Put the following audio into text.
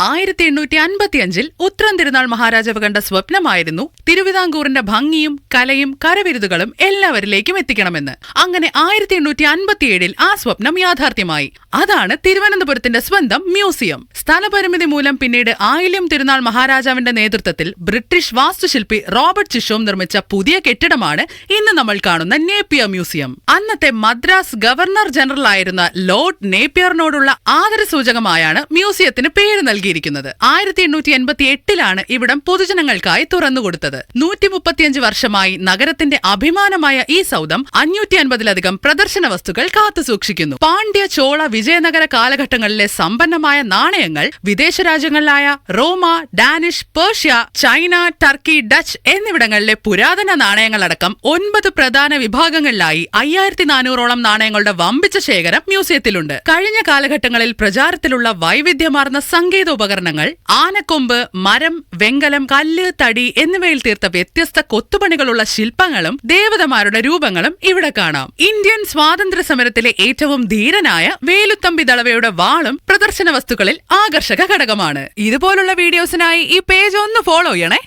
1855 ഉത്രം തിരുനാൾ മഹാരാജാവ് കണ്ട സ്വപ്നമായിരുന്നു തിരുവിതാംകൂറിന്റെ ഭംഗിയും കലയും കരവിരുതുകളും എല്ലാവരിലേക്കും എത്തിക്കണമെന്ന്. അങ്ങനെ 1857 ആ സ്വപ്നം യാഥാർത്ഥ്യമായി. അതാണ് തിരുവനന്തപുരത്തിന്റെ സ്വന്തം മ്യൂസിയം. സ്ഥലപരിമിതി മൂലം പിന്നീട് ആയില്യം തിരുനാൾ മഹാരാജാവിന്റെ നേതൃത്വത്തിൽ ബ്രിട്ടീഷ് വാസ്തുശില്പി റോബർട്ട് ചിഷോം നിർമ്മിച്ച പുതിയ കെട്ടിടമാണ് ഇന്ന് നമ്മൾ കാണുന്ന നേപ്പിയർ മ്യൂസിയം. അന്നത്തെ മദ്രാസ് ഗവർണർ ജനറൽ ആയിരുന്ന ലോർഡ് നേപ്പിയറിനോടുള്ള ആദരസൂചകമായാണ് മ്യൂസിയത്തിന് പേര് നൽകിയിരിക്കുന്നത്. 1888 ഇവിടം പൊതുജനങ്ങൾക്കായി തുറന്നുകൊടുത്തത്. 135 വർഷമായി നഗരത്തിന്റെ അഭിമാനമായ ഈ സൗധം 550-ലധികം പ്രദർശന വസ്തുക്കൾ കാത്തുസൂക്ഷിക്കുന്നു. പാണ്ഡ്യ, ചോള, വിജയനഗര കാലഘട്ടങ്ങളിലെ സമ്പന്നമായ നാണയങ്ങൾ വിദേശ രാജ്യങ്ങളിലായ Roma, Danish, Persia, China, Turkey, Dutch എന്നിവിടങ്ങളിലെ പുരാതന നാണയങ്ങളടക്കം 9 പ്രധാന വിഭാഗങ്ങളിലായി 5400ഓളം നാണയങ്ങളുടെ വമ്പിച്ച ശേഖരം മ്യൂസിയത്തിലുണ്ട്. കഴിഞ്ഞ കാലഘട്ടങ്ങളിൽ പ്രചാരത്തിലുള്ള വൈവിധ്യമാർന്ന സംഗീതോപകരണങ്ങൾ, ആനക്കൊമ്പ്, മരം, വെങ്കലം, കല്ല്, തടി എന്നിവയിൽ തീർത്ത വ്യത്യസ്ത കൊത്തുപണികളുള്ള ശില്പങ്ങളും ദേവതമാരുടെ രൂപങ്ങളും ഇവിടെ കാണാം. ഇന്ത്യൻ സ്വാതന്ത്ര്യ സമരത്തിലെ ഏറ്റവും ധീരനായ വേലുത്തമ്പി ദളവയുടെ വാളും പ്രദർശന വസ്തുക്കളിൽ ആകർഷക ഘടകമാണ്. ഇതുപോലുള്ള വീഡിയോസിനായി ഈ പേജ് ഒന്ന് ഫോളോ ചെയ്യണേ.